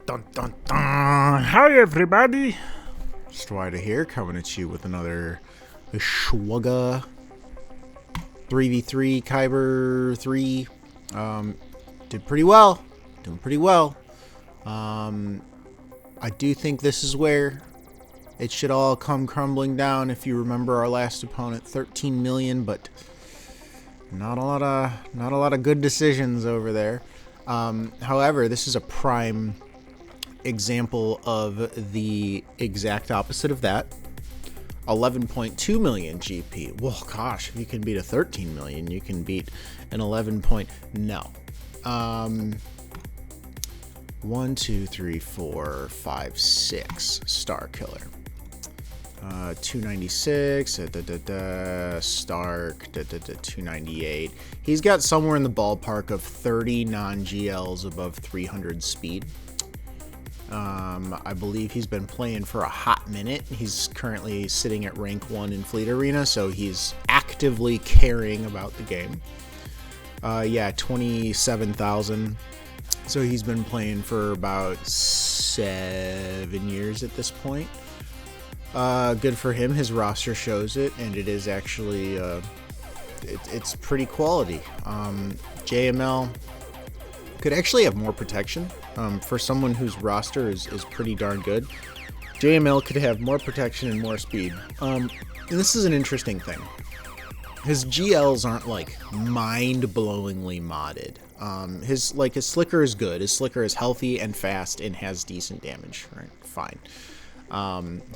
Dun, dun, dun. Hi everybody, Stwida here, coming at you with another SWGOH 3v3 Kyber 3. Doing pretty well. I do think this is where it should all come crumbling down. If you remember our last opponent, 13 million, but not a lot of good decisions over there. However, this is a prime example of the exact opposite of that. 11.2 million GP. Well, gosh, if you can beat a 13 million, you can beat an 11 point. No. 1, 2, 3, 4, 5, 6 star killer. 296, Stark, 298. He's got somewhere in the ballpark of 30 non-GLs above 300 speed. I believe he's been playing for a hot minute. He's currently sitting at rank 1 in Fleet Arena, so he's actively caring about the game. Yeah, 27,000. So he's been playing for about 7 years at this point. Good for him. His roster shows it, and it is actually it's pretty quality. JML could actually have more protection. For someone whose roster is pretty darn good, JML could have more protection and more speed. And this is an interesting thing. His GLs aren't like mind-blowingly modded. His slicker is good. His slicker is healthy and fast and has decent damage. Right, fine.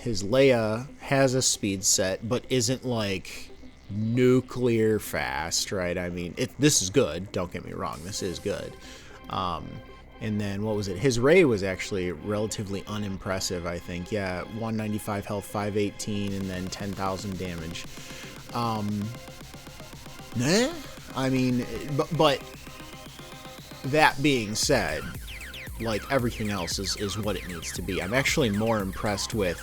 His Leia has a speed set, but isn't like nuclear fast, right? I mean, this is good. Don't get me wrong. This is good. And then what was it? His Ray was actually relatively unimpressive, I think. Yeah, 195 health, 518, and then 10,000 damage. I mean, but that being said, like everything else is what it needs to be. I'm actually more impressed with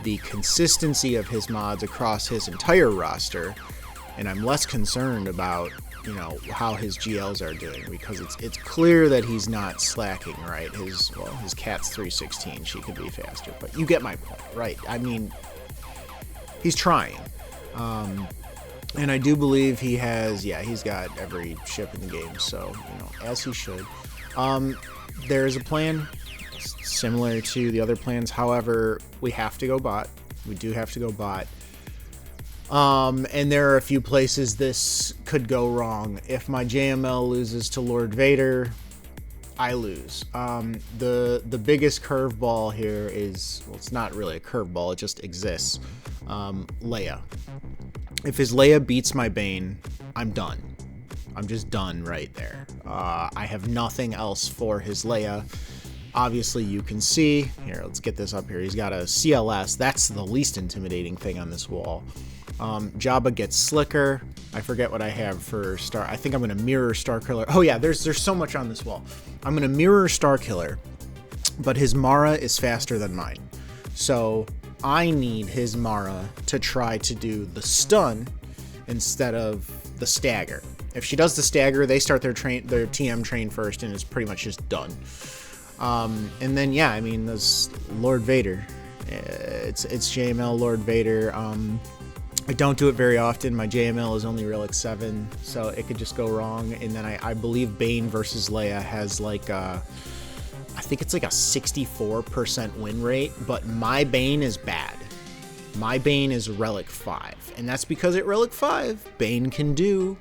the consistency of his mods across his entire roster, and I'm less concerned about, you know, how his GLs are doing, because it's clear that he's not slacking, right? His cat's 316, she could be faster, but you get my point, right? I mean, he's trying. And I do believe he has, yeah, he's got every ship in the game, so, you know, as he should. There is a plan similar to the other plans. However, we have to go bot. We do have to go bot. And there are a few places this could go wrong. If my JML loses to Lord Vader, I lose. The biggest curveball here is, well, it's not really a curveball, it just exists. Leia. If his Leia beats my Bane, I'm done. I'm just done right there. I have nothing else for his Leia. Obviously, you can see, here, let's get this up here. He's got a CLS. That's the least intimidating thing on this wall. Jabba gets slicker. I forget what I have for Star. I think I'm going to mirror Star Killer. Oh yeah, there's so much on this wall. I'm going to mirror Star Killer, but his Mara is faster than mine. So I need his Mara to try to do the stun instead of the stagger. If she does the stagger, they start their TM train first, and it's pretty much just done. And then, yeah, I mean, there's Lord Vader. It's JML Lord Vader. I don't do it very often. My JML is only Relic 7, so it could just go wrong. And then I believe Bane versus Leia has like I think it's like a 64% win rate, but my Bane is bad. My Bane is Relic 5, and that's because at Relic 5, Bane can do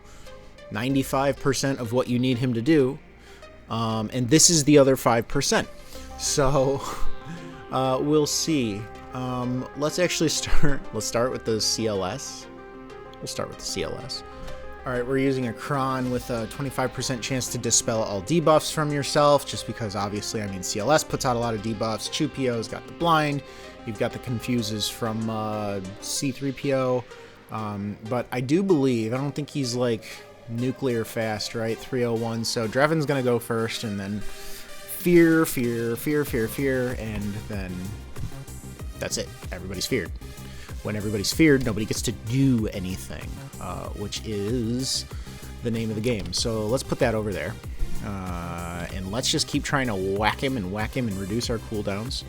95% of what you need him to do, and this is the other 5%. So we'll see. Let's actually start. Let's start with the CLS. We'll start with the CLS. All right, we're using a Kron with a 25% chance to dispel all debuffs from yourself, just because obviously, I mean, CLS puts out a lot of debuffs. Chewpio's got the blind. You've got the confuses from C3PO. But I do believe, I don't think he's like nuclear fast, right? 301. So Drvean's going to go first, and then fear, and then that's it. Everybody's feared. When everybody's feared, nobody gets to do anything, which is the name of the game. So let's put that over there. And let's just keep trying to whack him and reduce our cooldowns.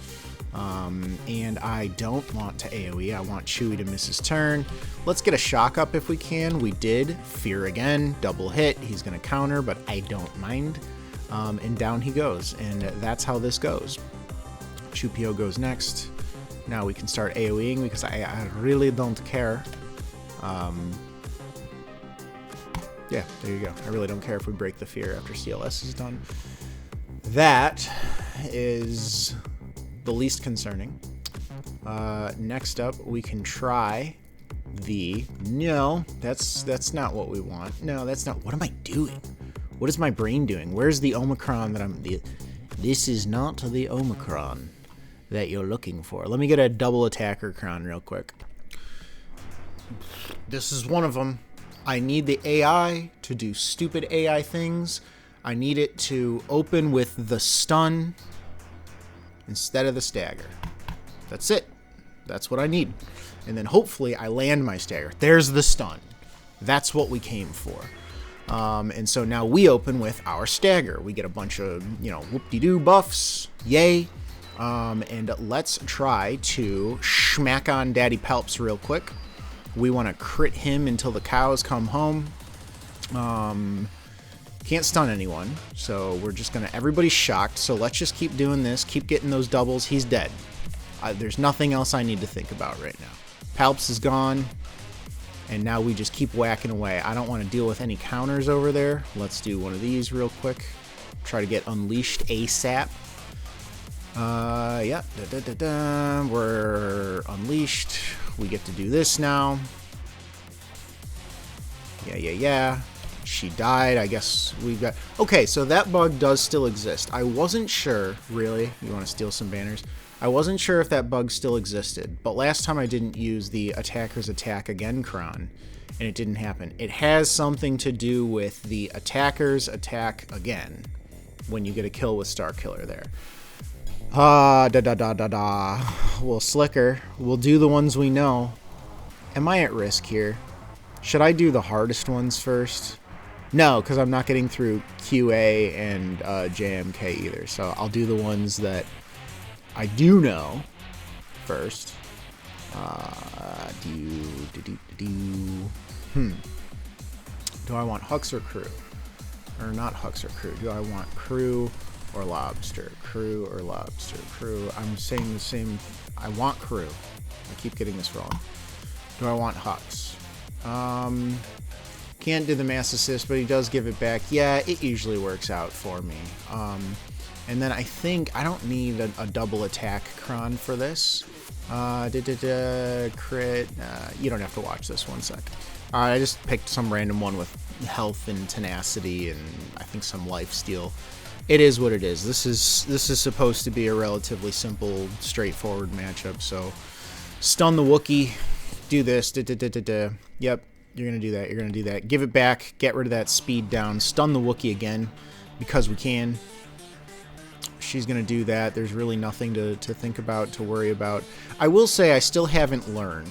And I don't want to AoE. I want Chewy to miss his turn. Let's get a shock up if we can. We did. Fear again. Double hit. He's going to counter, but I don't mind. And down he goes. And that's how this goes. Chupio goes next. Now we can start AoEing because I really don't care. Yeah, there you go. I really don't care if we break the fear after CLS is done. That is the least concerning. Next up, we can try the... No, that's not what we want. No, that's not... What am I doing? What is my brain doing? Where's the Omicron that I'm... This is not the Omicron that you're looking for. Let me get a double attacker cron real quick. This is one of them. I need the AI to do stupid AI things. I need it to open with the stun instead of the stagger. That's it. That's what I need. And then hopefully I land my stagger. There's the stun. That's what we came for. And so now we open with our stagger. We get a bunch of, whoop-de-doo buffs. Yay. And let's try to schmack on Daddy Palps real quick. We want to crit him until the cows come home. Can't stun anyone, so we're just going to... Everybody's shocked, so let's just keep doing this. Keep getting those doubles. He's dead. There's nothing else I need to think about right now. Palps is gone, and now we just keep whacking away. I don't want to deal with any counters over there. Let's do one of these real quick. Try to get unleashed ASAP. Yeah. We're unleashed. We get to do this now. Yeah. She died. I guess we've got... Okay, so that bug does still exist. I wasn't sure, really. You want to steal some banners? I wasn't sure if that bug still existed, but last time I didn't use the attacker's attack again cron, and it didn't happen. It has something to do with the attacker's attack again, when you get a kill with Star Killer there. Well, Slicker, we'll do the ones we know. Am I at risk here? Should I do the hardest ones first? No, because I'm not getting through QA and JMK either. So I'll do the ones that I do know first. Do I want Hux or Crew? Or not Hux or Crew? Do I want Crew or Lobster? Crew or Lobster? Crew. I'm saying the same. I want Crew. I keep getting this wrong. Do I want Hux? Can't do the mass assist, but he does give it back. Yeah, it usually works out for me. And then I think I don't need a double attack cron for this. Crit. You don't have to watch this 1 sec. I just picked some random one with health and tenacity and I think some life steal. It is what it is. This is supposed to be a relatively simple, straightforward matchup. So stun the Wookiee. Do this. Yep. You're going to do that. You're going to do that. Give it back. Get rid of that speed down. Stun the Wookiee again because we can. She's going to do that. There's really nothing to think about, to worry about. I will say I still haven't learned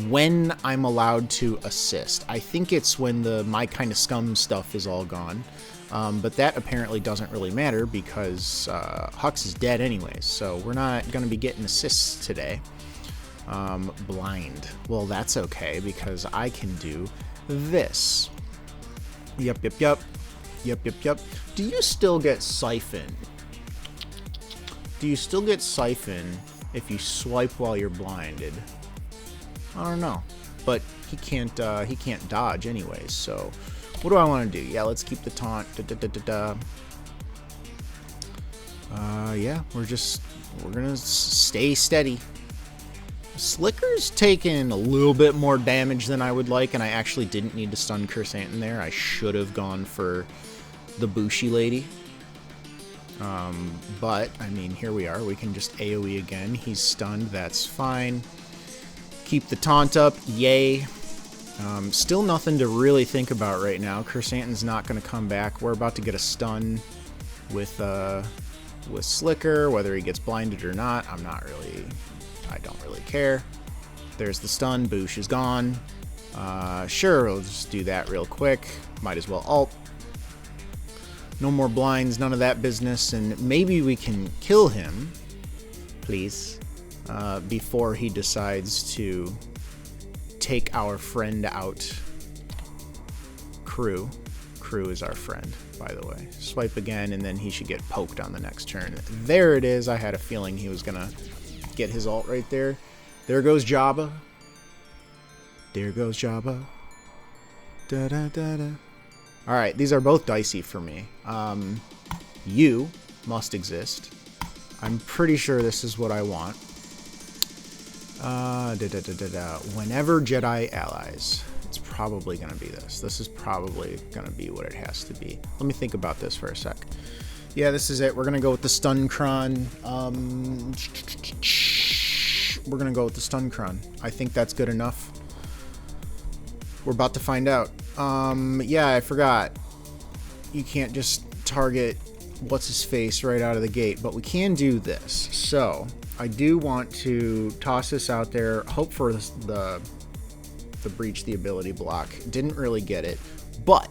when I'm allowed to assist. I think it's when the My Kind of Scum stuff is all gone. But that apparently doesn't really matter because Hux is dead anyways. So we're not going to be getting assists today. Blind. Well, that's okay because I can do this. Yep. Do you still get Siphon? Do you still get Siphon if you swipe while you're blinded? I don't know, but he can't dodge anyways. So what do I want to do? Yeah, let's keep the taunt. Yeah, we're gonna stay steady. Slicker's taken a little bit more damage than I would like, and I actually didn't need to stun Kersantin there. I should have gone for the Bushi lady. But, I mean, here we are. We can just AoE again. He's stunned. That's fine. Keep the taunt up. Yay. Still nothing to really think about right now. Kersantin's not going to come back. We're about to get a stun with Slicker. Whether he gets blinded or not, I don't really care. There's the stun. Boosh is gone. Sure, we'll just do that real quick. Might as well ult. No more blinds, none of that business, and maybe we can kill him, please, before he decides to take our friend out. Crew is our friend, by the way. Swipe again, and then he should get poked on the next turn. There it is. I had a feeling he was gonna get his ult right there. There goes Jabba. There goes Jabba. Da da da da. All right, these are both dicey for me. You must exist. I'm pretty sure this is what I want. Whenever Jedi allies, it's probably going to be this. This is probably going to be what it has to be. Let me think about this for a sec. Yeah, this is it. We're going to go with the Stun Cron. We're going to go with the Stun Cron. I think that's good enough. We're about to find out. Yeah, I forgot. You can't just target what's-his-face right out of the gate, but we can do this. So, I do want to toss this out there, hope for the breach the ability block. Didn't really get it, but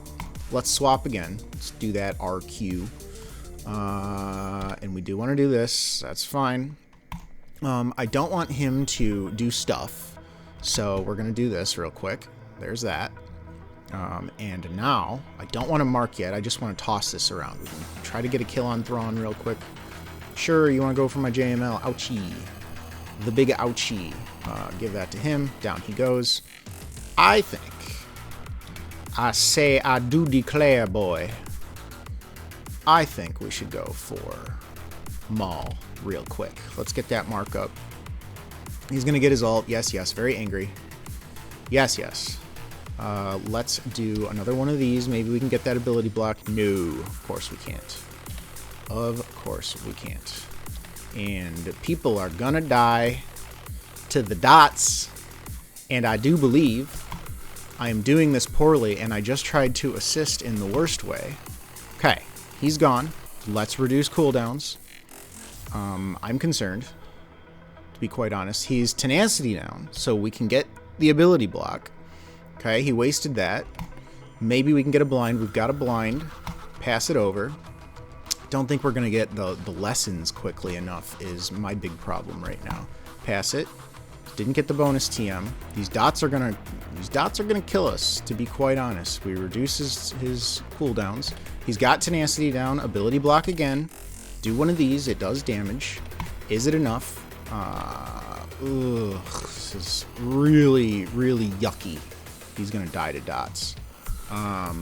let's swap again. Let's do that RQ. And we do want to do this. That's fine. I don't want him to do stuff, so we're going to do this real quick. There's that. And now, I don't want to mark yet. I just want to toss this around. We can try to get a kill on Thrawn real quick. Sure, you want to go for my JML. Ouchie. The big ouchie. Give that to him. Down he goes. I think. I say I do declare, boy. I think we should go for Maul real quick. Let's get that mark up. He's going to get his ult. Yes, yes. Very angry. Yes, yes. Let's do another one of these. Maybe we can get that ability block. No, of course we can't. Of course we can't. And people are gonna die to the dots. And I do believe I am doing this poorly, and I just tried to assist in the worst way. Okay, he's gone. Let's reduce cooldowns. I'm concerned, to be quite honest. He's tenacity down, so we can get the ability block. Okay, he wasted that. Maybe we can get a blind. We've got a blind. Pass it over. Don't think we're going to get the lessons quickly enough is my big problem right now. Pass it. Didn't get the bonus TM. These dots are gonna kill us, to be quite honest. We reduce his cooldowns. He's got tenacity down. Ability block again. Do one of these. It does damage. Is it enough? This is really, really yucky. He's gonna die to dots. I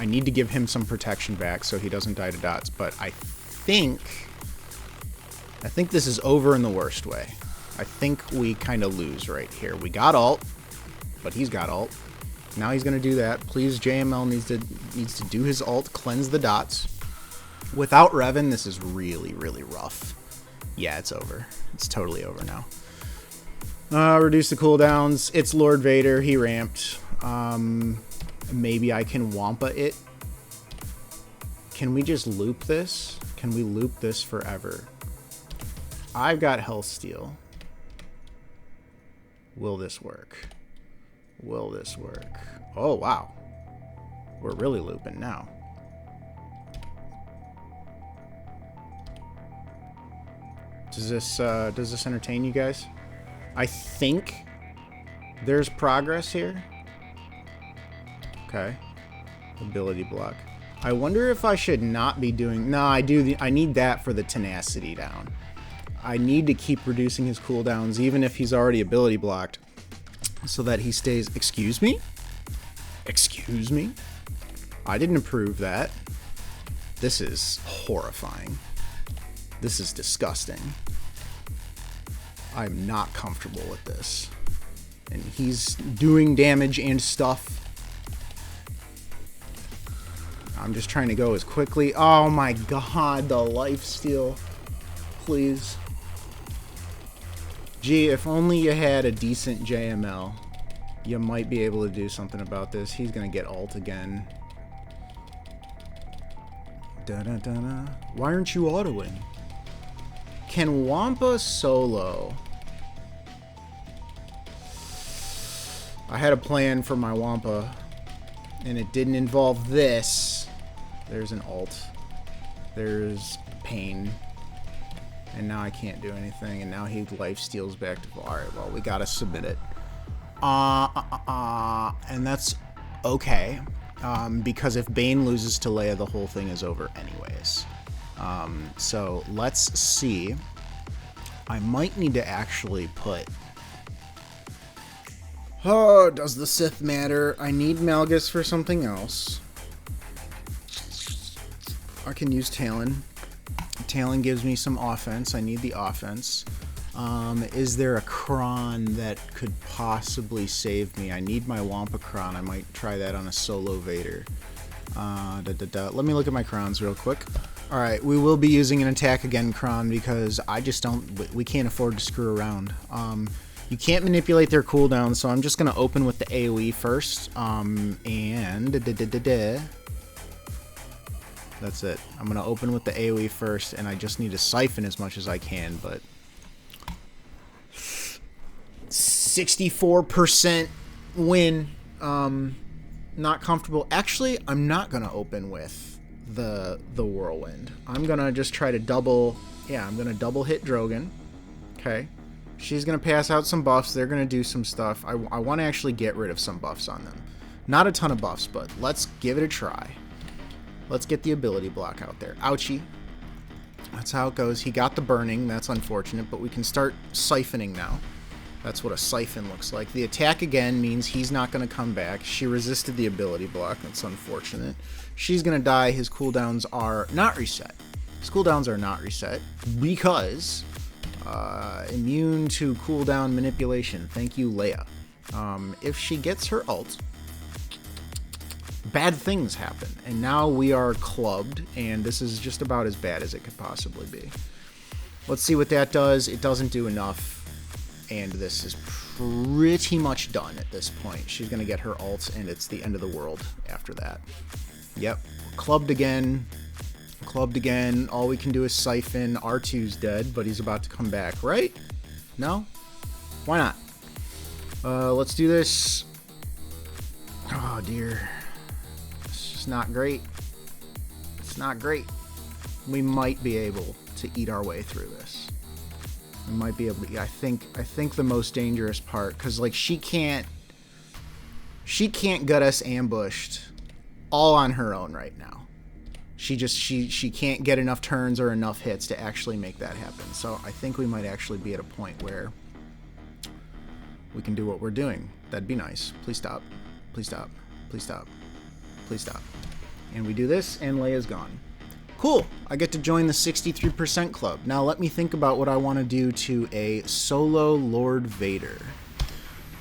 need to give him some protection back so he doesn't die to dots, but I think this is over in the worst way. I think we kind of lose right here. We got ult, but he's got ult. Now he's gonna do that. Please, JML needs to do his ult, cleanse the dots. Without Revan, this is really, really rough. Yeah, it's over. It's totally over now. Reduce the cooldowns. It's Lord Vader. He ramped. Maybe I can Wampa it. Can we just loop this? Can we loop this forever? I've got Health Steal. Will this work? Will this work? Oh, wow. We're really looping now. Does this entertain you guys? I think there's progress here. Okay. Ability block. I wonder if I should not be doing... No, I do. I need that for the tenacity down. I need to keep reducing his cooldowns, even if he's already ability blocked, so that he stays... Excuse me? Excuse me? I didn't approve that. This is horrifying. This is disgusting. I'm not comfortable with this. And he's doing damage and stuff. I'm just trying to go as quickly. Oh my god, the lifesteal. Please. Gee, if only you had a decent JML, you might be able to do something about this. He's gonna get ult again. Da-da-da-da. Why aren't you autoing? Can Wampa solo? I had a plan for my Wampa, and it didn't involve this. There's an alt. There's pain. And now I can't do anything. And now he life steals back to... Alright, well, we gotta submit it. And that's okay. Because if Bane loses to Leia, the whole thing is over anyways. So let's see. I might need to actually put... Oh, does the Sith matter? I need Malgus for something else. I can use Talon. Talon gives me some offense. I need the offense. Is there a Kron that could possibly save me? I need my Wampa Kron. I might try that on a solo Vader. Let me look at my Krons real quick. Alright, we will be using an attack again Kron because I just don't... We can't afford to screw around. You can't manipulate their cooldown, so I'm just going to open with the AoE first. That's it. I'm going to open with the AoE first, and I just need to siphon as much as I can, but... 64% win. Not comfortable. Actually, I'm not going to open with the Whirlwind. I'm going to just try to double... Yeah, I'm going to double hit Drogon. Okay. She's going to pass out some buffs. They're going to do some stuff. I want to actually get rid of some buffs on them. Not a ton of buffs, but let's give it a try. Let's get the ability block out there. Ouchie. That's how it goes. He got the burning. That's unfortunate, but we can start siphoning now. That's what a siphon looks like. The attack again means he's not going to come back. She resisted the ability block. That's unfortunate. She's going to die. His cooldowns are not reset. His cooldowns are not reset because immune to cooldown manipulation. Thank you, Leia. If she gets her ult, bad things happen. And now we are clubbed, and this is just about as bad as it could possibly be. Let's see what that does. It doesn't do enough. And this is pretty much done at this point. She's going to get her ult, and it's the end of the world after that. Yep. Clubbed again. Clubbed again. All we can do is siphon. R2's dead, but he's about to come back, right? No? Why not? Let's do this. Oh, dear. It's just not great. It's not great. We might be able to eat our way through this. We might be able to... I think the most dangerous part, because, like, she can't get us ambushed all on her own right now. She can't get enough turns or enough hits to actually make that happen. So I think we might actually be at a point where we can do what we're doing. That'd be nice. Please stop. Please stop. Please stop. Please stop. And we do this, and Leia's gone. Cool. I get to join the 63% club. Now let me think about what I want to do to a solo Lord Vader.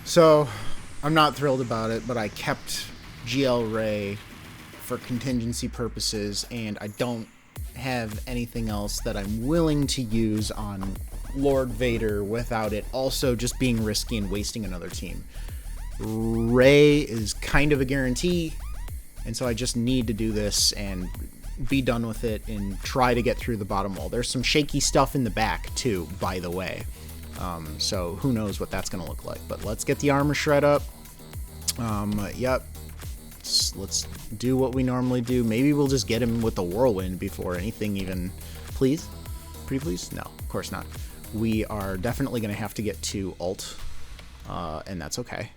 So I'm not thrilled about it, but I kept GL Ray for contingency purposes, and I don't have anything else that I'm willing to use on Lord Vader without it also just being risky and wasting another team. Ray is kind of a guarantee, and so I just need to do this and be done with it and try to get through the bottom wall. There's some shaky stuff in the back too, by the way. So who knows what that's going to look like. But let's get the armor shred up. Yep. Let's do what we normally do. Maybe we'll just get him with the whirlwind before anything even... Please? Pretty please? No, of course not. We are definitely going to have to get to ult. And that's okay.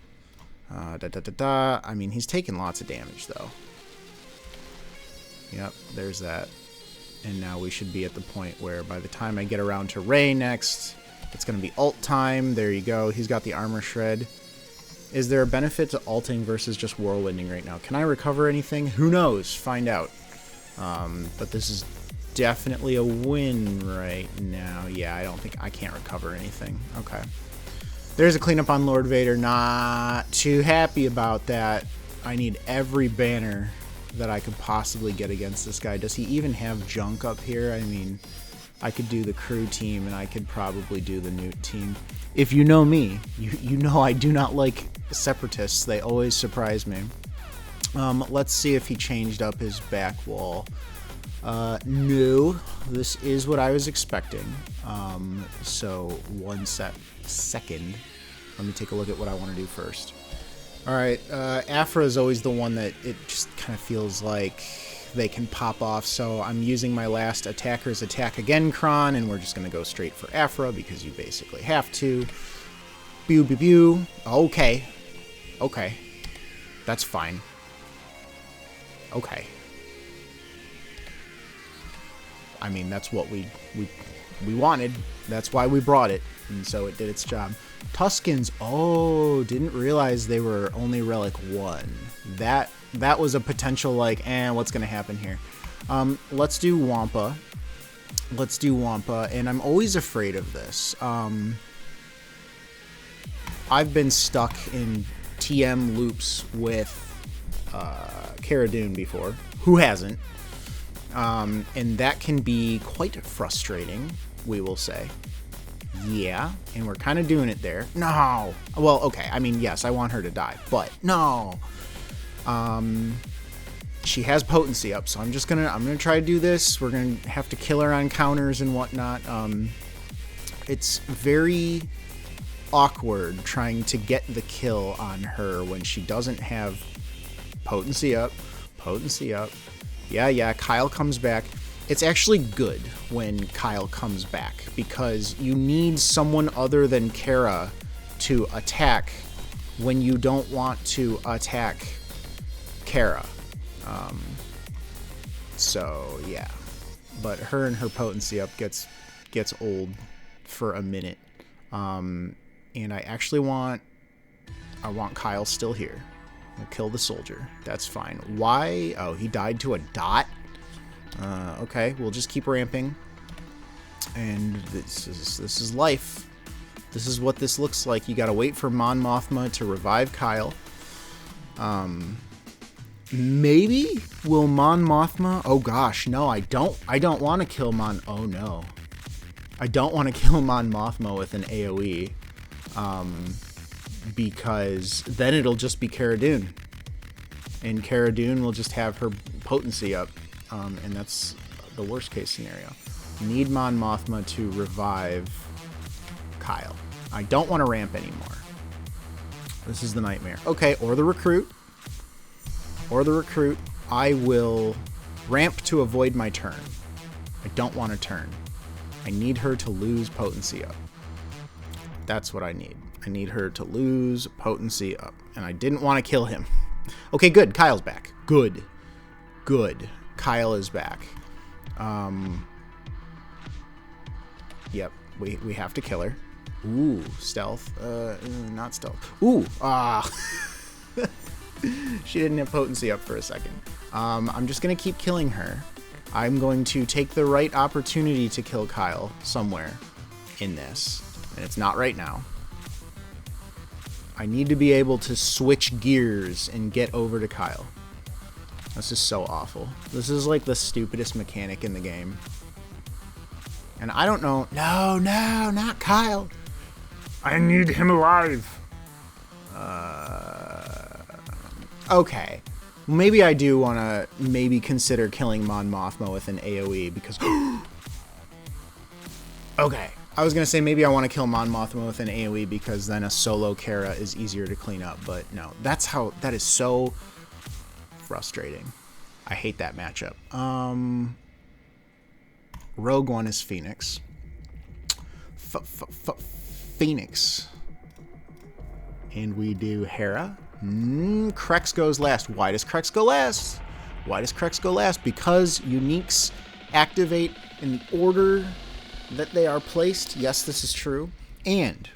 I mean, he's taking lots of damage, though. Yep, there's that. And now we should be at the point where by the time I get around to Rey next, it's going to be ult time. There you go. He's got the armor shred. Is there a benefit to ulting versus just whirlwinding right now? Can I recover anything? Who knows? Find out. But this is definitely a win right now. Yeah, I don't think I can't recover anything. Okay. There's a cleanup on Lord Vader. Not too happy about that. I need every banner that I could possibly get against this guy. Does he even have junk up here? I mean, I could do the crew team, and I could probably do the Newt team. If you know me, you know I do not like separatists. They always surprise me. Let's see if he changed up his back wall. No, this is what I was expecting. So one second. Let me take a look at what I want to do first. Alright, Aphra is always the one that it just kind of feels like they can pop off. So I'm using my last attacker's attack again, Kron, and we're just going to go straight for Aphra because you basically have to. Pew, pew, pew. Okay. Okay. That's fine. Okay. I mean, that's what we wanted. That's why we brought it. And so it did its job. Tuskens. Oh, didn't realize they were only relic 1. That was a potential, like, what's going to happen here? Let's do Wampa. Let's do Wampa. And I'm always afraid of this. I've been stuck in TM loops with Cara Dune before. Who hasn't? And that can be quite frustrating, we will say. Yeah, and we're kind of doing it there. No! Well, okay, I mean, yes, I want her to die, but no! She has potency up, so I'm gonna try to do this. We're gonna have to kill her on counters and whatnot. It's very awkward trying to get the kill on her when she doesn't have potency up. Potency up. Yeah, Kyle comes back. It's actually good when Kyle comes back because you need someone other than Kara to attack when you don't want to attack Kara. So yeah, but her and her potency up gets old for a minute. And I actually want Kyle still here. We'll kill the soldier. That's fine. Why? Oh, he died to a dot? Okay, we'll just keep ramping. And this is life. This is what this looks like. You gotta wait for Mon Mothma to revive Kyle. Maybe? Will Mon Mothma? Oh gosh, no, I don't want to kill Mon... Oh no. I don't want to kill Mon Mothma with an AoE. Because then it'll just be Cara Dune. And Cara Dune will just have her potency up. And that's the worst case scenario. Need Mon Mothma to revive Kyle. I don't want to ramp anymore. This is the nightmare. Okay, or the recruit. Or the recruit. I will ramp to avoid my turn. I don't want to turn. I need her to lose potency up. That's what I need. I need her to lose potency up. And I didn't want to kill him. Okay, good. Kyle's back. Good. Good. Kyle is back. Yep. We have to kill her. Ooh, stealth. Not stealth. Ooh, she didn't have potency up for a second. I'm just going to keep killing her. I'm going to take the right opportunity to kill Kyle somewhere in this. And it's not right now. I need to be able to switch gears and get over to Kyle. This is so awful. This is like the stupidest mechanic in the game. And I don't know. No, not Kyle. I need him alive. Okay. Maybe I do want to maybe consider killing Mon Mothma with an AoE because... Okay. I was going to say maybe I want to kill Mon Mothma with an AoE because then a solo Kara is easier to clean up. But no, that is so frustrating. I hate that matchup. Rogue One is Phoenix. Phoenix. And we do Hera. Krex goes last. Why does Krex go last? Why does Krex go last? Because uniques activate in the order that they are placed. Yes, this is true. And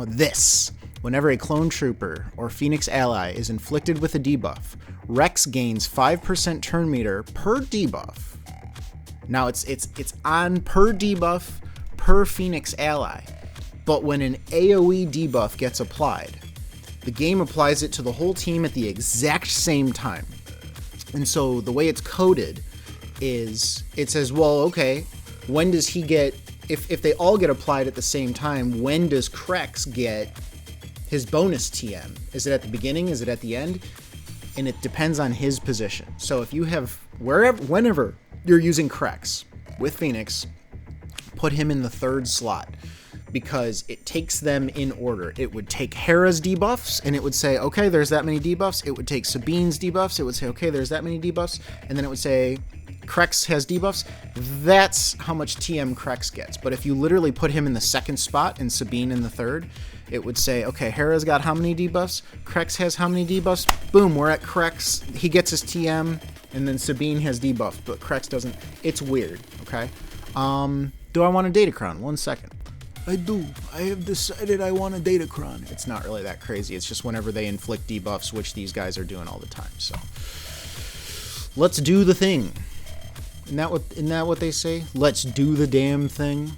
this. Whenever a clone trooper or Phoenix ally is inflicted with a debuff, Rex gains 5% turn meter per debuff. Now it's on per debuff per Phoenix ally. But when an AoE debuff gets applied, the game applies it to the whole team at the exact same time. And so the way it's coded is it says, well, okay, when does he get, if they all get applied at the same time, when does Krex get his bonus TM? Is it at the beginning? Is it at the end? And it depends on his position. So if you have, whenever you're using Krex with Phoenix, put him in the third slot. because it takes them in order. It would take Hera's debuffs, and it would say, okay, there's that many debuffs. It would take Sabine's debuffs. It would say, okay, there's that many debuffs. And then it would say, Krex has debuffs. That's how much TM Krex gets. But if you literally put him in the second spot and Sabine in the third, it would say, okay, Hera's got how many debuffs? Krex has how many debuffs? Boom, we're at Krex. He gets his TM, and then Sabine has debuffs, but Krex doesn't. It's weird, okay? Do I want a Datacron? 1 second. I do. I have decided I want a Datacron. It's not really that crazy. It's just whenever they inflict debuffs, which these guys are doing all the time. So let's do the thing. Isn't that what they say? Let's do the damn thing.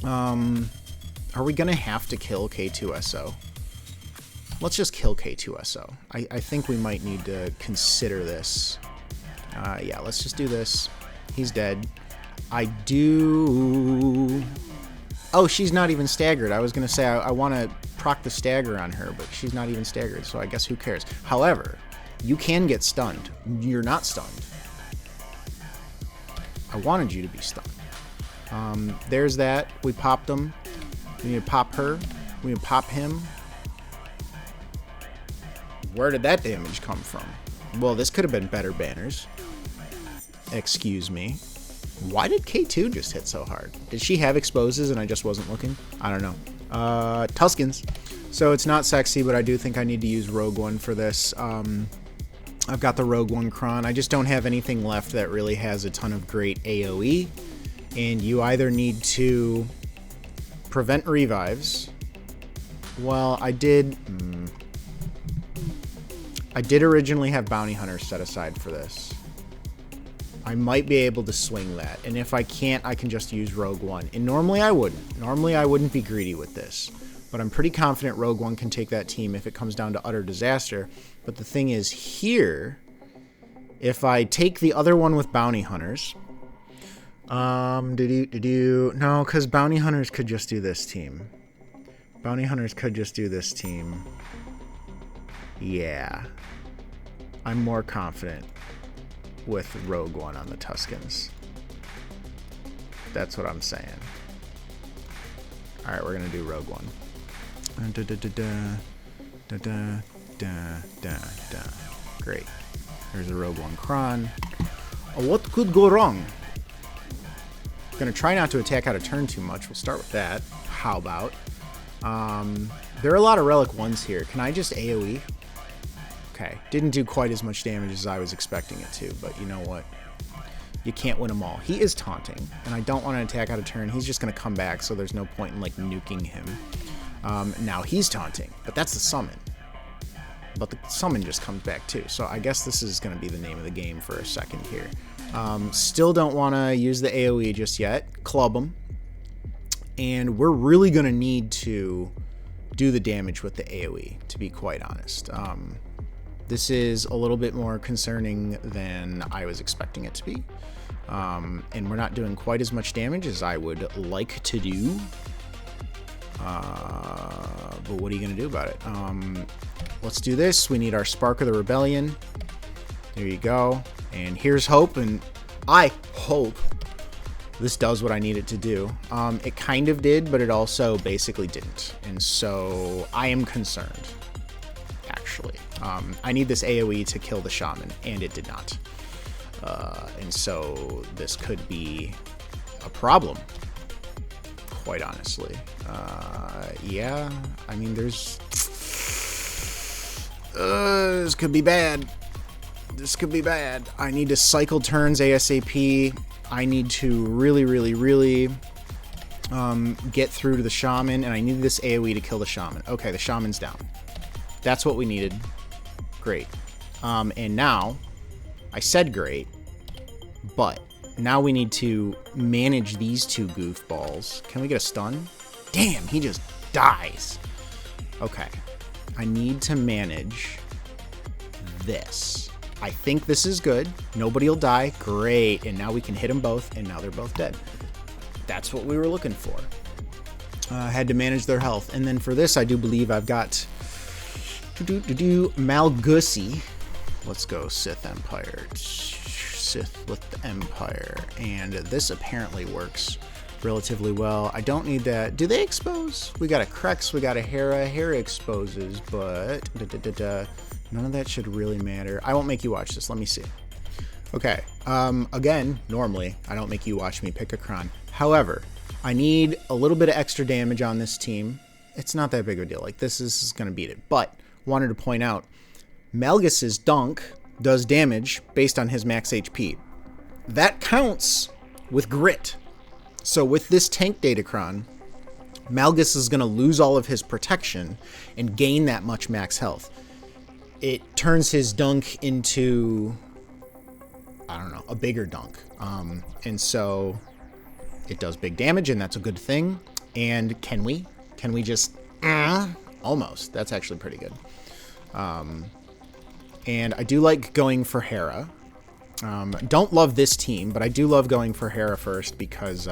Are we gonna have to kill K2SO? Let's just kill K2SO. I think we might need to consider this. Yeah, let's just do this. He's dead. I do... Oh, she's not even staggered. I was going to say I want to proc the stagger on her, but she's not even staggered, so I guess who cares? However, you can get stunned. You're not stunned. I wanted you to be stunned. There's that. We popped them. We need to pop her. We need to pop him. Where did that damage come from? Well, this could have been better banners. Excuse me. Why did K2 just hit so hard? Did she have exposes and I just wasn't looking? I don't know. Tuskens. So it's not sexy, but I do think I need to use Rogue One for this. I've got the Rogue One Cron. I just don't have anything left that really has a ton of great AoE. And you either need to prevent revives. Well, I did originally have Bounty Hunters set aside for this. I might be able to swing that, and if I can't, I can just use Rogue One. And normally I wouldn't. Normally I wouldn't be greedy with this, but I'm pretty confident Rogue One can take that team if it comes down to utter disaster. But the thing is here, if I take the other one with Bounty Hunters, no, because Bounty Hunters could just do this team. Bounty Hunters could just do this team. Yeah, I'm more confident with Rogue One on the Tuskens. That's what I'm saying. Alright, we're gonna do Rogue One. Great. There's a Rogue One Cron. Oh, what could go wrong? Gonna try not to attack out of turn too much. We'll start with that. How about? There are a lot of Relic 1s here. Can I just AoE? Okay, didn't do quite as much damage as I was expecting it to, but you know what? You can't win them all. He is taunting, and I don't want to attack out of turn. He's just going to come back, so there's no point in, like, nuking him. Now he's taunting, but that's the summon. But the summon just comes back, too. So I guess this is going to be the name of the game for a second here. Still don't want to use the AoE just yet. Club him. And we're really going to need to do the damage with the AoE, to be quite honest. This is a little bit more concerning than I was expecting it to be. And we're not doing quite as much damage as I would like to do. But what are you going to do about it? Let's do this. We need our Spark of the Rebellion. There you go. And here's hope. And I hope this does what I need it to do. It kind of did, but it also basically didn't. And so I am concerned, actually. I need this AoE to kill the Shaman, and it did not. And so this could be a problem, quite honestly. Yeah, I mean, this could be bad. This could be bad. I need to cycle turns ASAP. I need to really get through to the Shaman, and I need this AoE to kill the Shaman. Okay, the Shaman's down. That's what we needed. Great. And now, I said great, but now we need to manage these two goofballs. Can we get a stun? Damn, he just dies. Okay. I need to manage this. I think this is good. Nobody will die. Great. And now we can hit them both, and now they're both dead. That's what we were looking for. Had to manage their health. And then for this, I do believe I've got Malgusi. Let's go Sith Empire. Sith with the Empire. And this apparently works relatively well. I don't need that. Do they expose? We got a Krex, we got a Hera. Hera exposes, but none of that should really matter. I won't make you watch this. Let me see. Okay. Again, normally, I don't make you watch me pick a cron. However, I need a little bit of extra damage on this team. It's not that big of a deal. Like, this is going to beat it. But, wanted to point out, Malgus's dunk does damage based on his max HP. That counts with grit. So with this tank Datacron, Malgus is going to lose all of his protection and gain that much max health. It turns his dunk into, I don't know, a bigger dunk. And so it does big damage, and that's a good thing. And can we just, almost. That's actually pretty good. And I do like going for Hera. Don't love this team, but I do love going for Hera first because,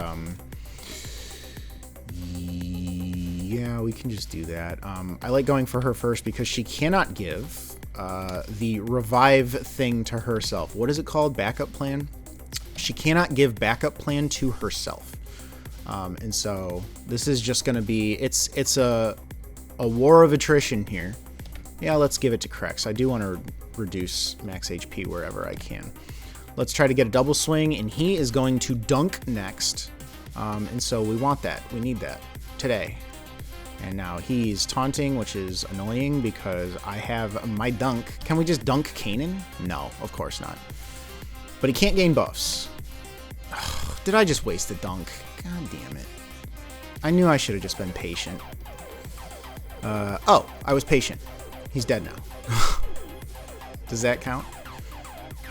yeah, we can just do that. I like going for her first because she cannot give the revive thing to herself. What is it called? Backup plan? She cannot give backup plan to herself. And so this is just going to be, it's a war of attrition here. Yeah, let's give it to Krex. I do want to reduce max HP wherever I can. Let's try to get a double swing, and he is going to dunk next. And so we want that. We need that today. And now he's taunting, which is annoying because I have my dunk. Can we just dunk Kanan? No, of course not. But he can't gain buffs. Ugh, did I just waste a dunk? God damn it. I knew I should have just been patient. Oh, I was patient. He's dead now. Does that count?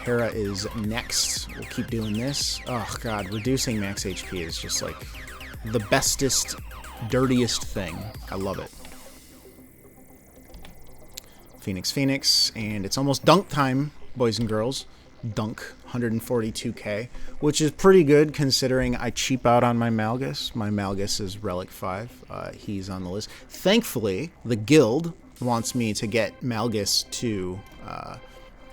Hera is next. We'll keep doing this. Oh, God. Reducing max HP is just, like, the bestest, dirtiest thing. I love it. Phoenix. And it's almost dunk time, boys and girls. Dunk. 142k. Which is pretty good considering I cheap out on my Malgus. My Malgus is Relic 5. He's on the list. Thankfully, the guild wants me to get Malgus to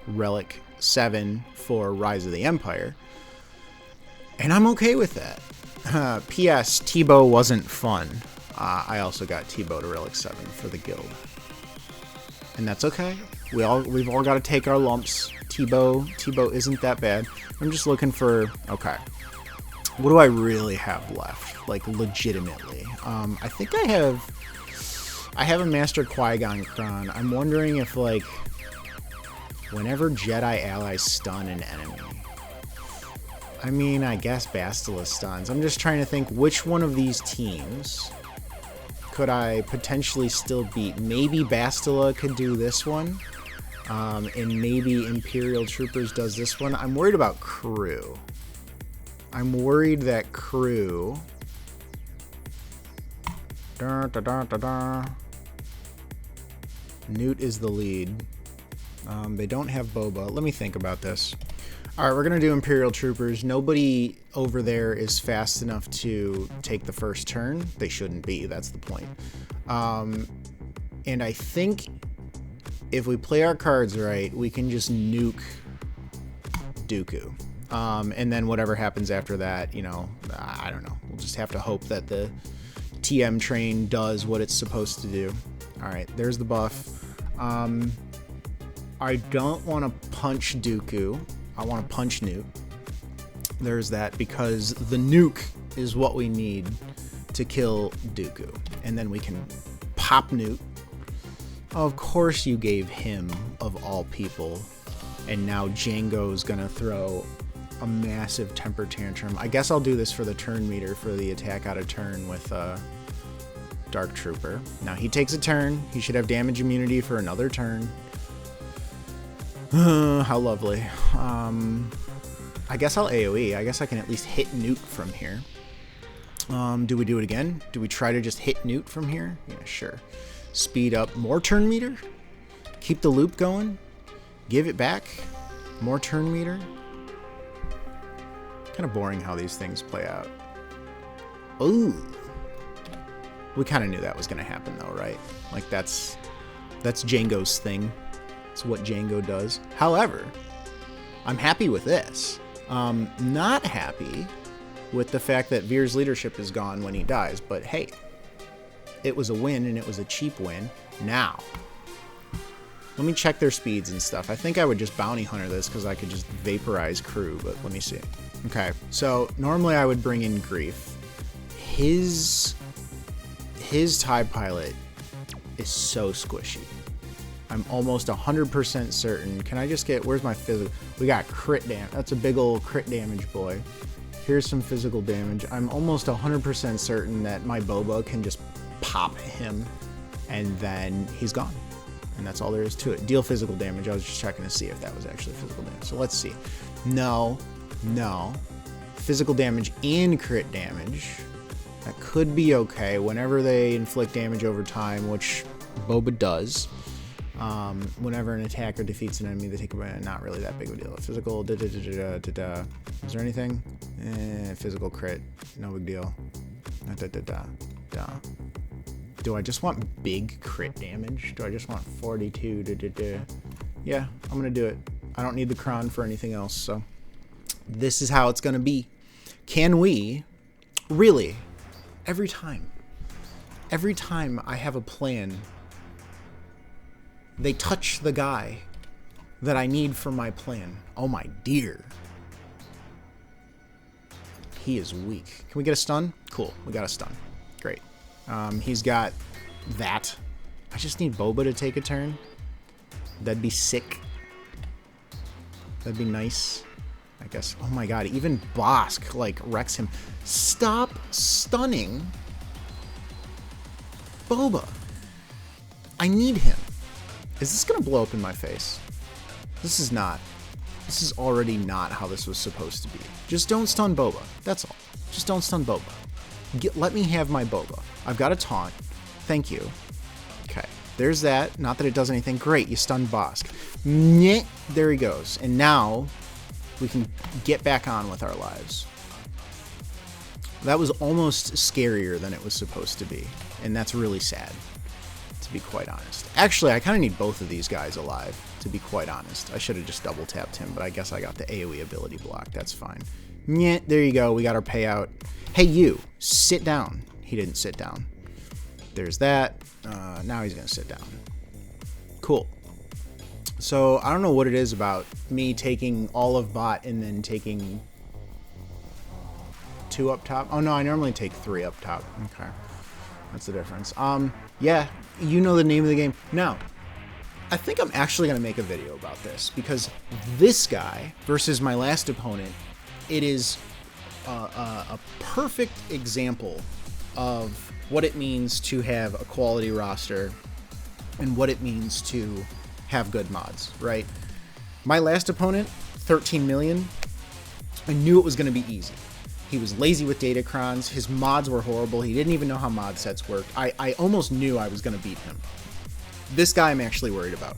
Relic 7 for Rise of the Empire. And I'm okay with that. P.S. Tebow wasn't fun. I also got Tebow to Relic 7 for the guild. And that's okay. We've all got to take our lumps. Tebow isn't that bad. I'm just looking for, okay, what do I really have left? Like, legitimately. I think I have a Master Qui-Gon Cron. I'm wondering if, like, whenever Jedi allies stun an enemy. I mean, I guess Bastila stuns. I'm just trying to think which one of these teams could I potentially still beat. Maybe Bastila could do this one. And maybe Imperial Troopers does this one. I'm worried about Crew. I'm worried that Crew... Newt is the lead. They don't have Boba. Let me think about this. Alright, we're going to do Imperial Troopers. Nobody over there is fast enough to take the first turn. They shouldn't be. That's the point. And I think if we play our cards right, we can just nuke Dooku. And then whatever happens after that, you know, I don't know. We'll just have to hope that the TM train does what it's supposed to do. Alright, there's the buff. I don't want to punch Dooku. I want to punch Newt. There's that, because the nuke is what we need to kill Dooku. And then we can pop Newt. Of course you gave him, of all people. And now Jango's gonna throw a massive temper tantrum. I guess I'll do this for the turn meter for the attack out of turn with Dark Trooper. Now he takes a turn. He should have damage immunity for another turn. How lovely. I guess I'll AoE. I guess I can at least hit Newt from here. Do we do it again? Do we try to just hit Newt from here? Yeah, sure. Speed up. More turn meter? Keep the loop going? Give it back? More turn meter? Kind of boring how these things play out. Ooh. We kind of knew that was going to happen though, right? Like that's Jango's thing. It's what Jango does. However, I'm happy with this. Not happy with the fact that Veers' leadership is gone when he dies. But hey, it was a win, and it was a cheap win. Now, let me check their speeds and stuff. I think I would just bounty hunter this because I could just vaporize crew, but let me see. Okay, so normally I would bring in Grief. His TIE pilot is so squishy. I'm almost 100% certain. Can I just get, where's my physical? We got crit damage. That's a big old crit damage, boy. Here's some physical damage. I'm almost 100% certain that my Boba can just pop him and then he's gone. And that's all there is to it. Deal physical damage. I was just checking to see if that was actually physical damage. So let's see. No. Physical damage and crit damage. That could be okay whenever they inflict damage over time, which Boba does. Whenever an attacker defeats an enemy, they take a not really that big of a deal. Physical, Is there anything? Physical crit, no big deal. Do I just want big crit damage? Do I just want 42? Yeah, I'm gonna do it. I don't need the cron for anything else, so this is how it's gonna be. Can we really, every time I have a plan, they touch the guy that I need for my plan? Oh my dear. He is weak. Can we get a stun? Cool, we got a stun. Great. He's got that. I just need Boba to take a turn. That'd be sick. That'd be nice. I guess. Oh my god, even Bosk, like, wrecks him. Stop stunning Boba. I need him. Is this gonna blow up in my face? This is not. This is already not how this was supposed to be. Just don't stun Boba. That's all. Just don't stun Boba. Let me have my Boba. I've got a taunt. Thank you. Okay. There's that. Not that it does anything. Great. You stunned Bosk. Nyeh. There he goes. And now we can get back on with our lives. That was almost scarier than it was supposed to be. And that's really sad, to be quite honest. Actually, I kind of need both of these guys alive, to be quite honest. I should have just double tapped him, but I guess I got the AoE ability block. That's fine. Nyeh. There you go. We got our payout. Hey, you. Sit down. He didn't sit down. There's that. Now he's going to sit down. Cool. So, I don't know what it is about me taking all of bot and then taking 2 up top. Oh, no, I normally take 3 up top. Okay. That's the difference. Yeah, you know the name of the game. Now, I think I'm actually going to make a video about this because this guy versus my last opponent, it is a perfect example of what it means to have a quality roster and what it means to have good mods, right? My last opponent, 13 million, I knew it was going to be easy. He was lazy with datacrons. His mods were horrible. He didn't even know how mod sets worked. I almost knew I was going to beat him. This guy I'm actually worried about.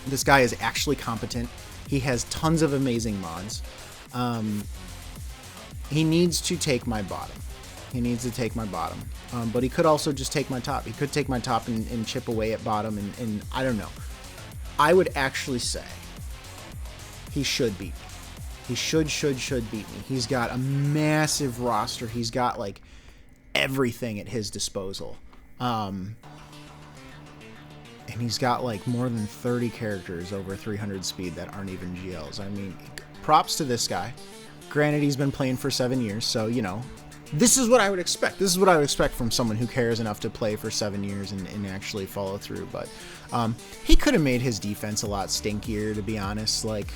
This guy is actually competent. He has tons of amazing mods. He needs to take my bottom. He needs to take my bottom. But he could also just take my top. He could take my top and chip away at bottom. And I don't know. I would actually say he should beat me. He should beat me. He's got a massive roster. He's got, like, everything at his disposal. And he's got, like, more than 30 characters over 300 speed that aren't even GLs. I mean, props to this guy. Granted, he's been playing for 7 years, so, you know, this is what I would expect. This is what I would expect from someone who cares enough to play for 7 years and actually follow through. But he could have made his defense a lot stinkier, to be honest. Like,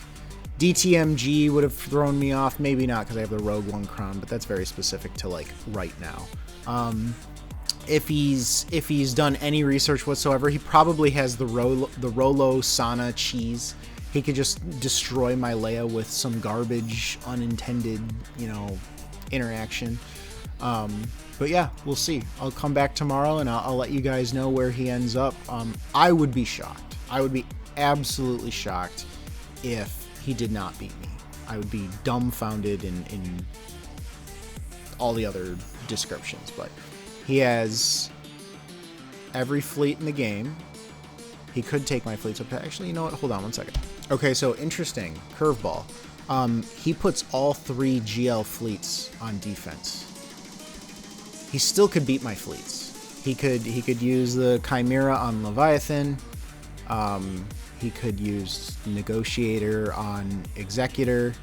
DTMG would have thrown me off. Maybe not, because I have the Rogue One Crown, but that's very specific to, like, right now. If he's done any research whatsoever, he probably has the Rolo Sana cheese. He could just destroy my Leia with some garbage, unintended, you know, interaction. But yeah, we'll see. I'll come back tomorrow and I'll let you guys know where he ends up. I would be shocked. I would be absolutely shocked if he did not beat me. I would be dumbfounded in all the other descriptions, but he has every fleet in the game. He could take my fleets up. Actually, you know what? Hold on one second. Okay, so interesting. Curveball. He puts all 3 GL fleets on defense. He still could beat my fleets. He could use the Chimera on Leviathan. He could use Negotiator on Executor.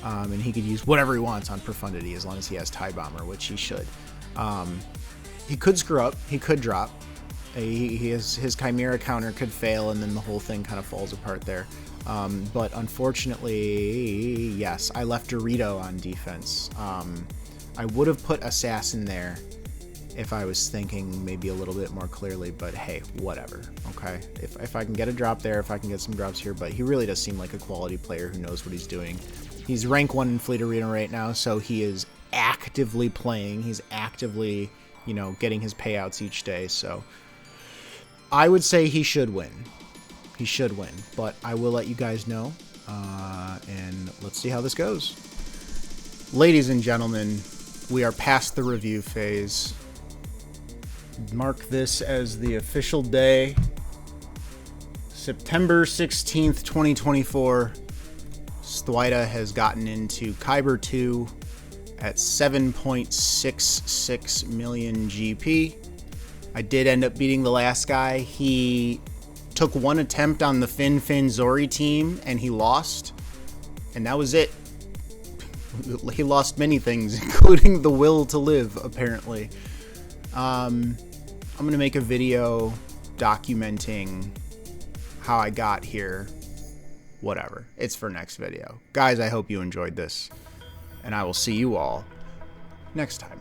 And he could use whatever he wants on Profundity as long as he has TIE Bomber, which he should. He could screw up. He could drop. His Chimera counter could fail, and then the whole thing kind of falls apart there. But unfortunately, yes, I left Dorito on defense. I would have put Assassin there if I was thinking maybe a little bit more clearly, but hey, whatever, okay? If I can get a drop there, if I can get some drops here, but he really does seem like a quality player who knows what he's doing. He's rank 1 in Fleet Arena right now, so he is actively playing. He's actively, you know, getting his payouts each day, so I would say he should win. He should win, but I will let you guys know, and let's see how this goes. Ladies and gentlemen, we are past the review phase. Mark this as the official day. September 16th, 2024. Stwida has gotten into Kyber 2 at 7.66 million GP. I did end up beating the last guy. He took one attempt on the Fin Zori team and he lost. And that was it. He lost many things, including the will to live, apparently. I'm going to make a video documenting how I got here. Whatever. It's for next video. Guys, I hope you enjoyed this. And I will see you all next time.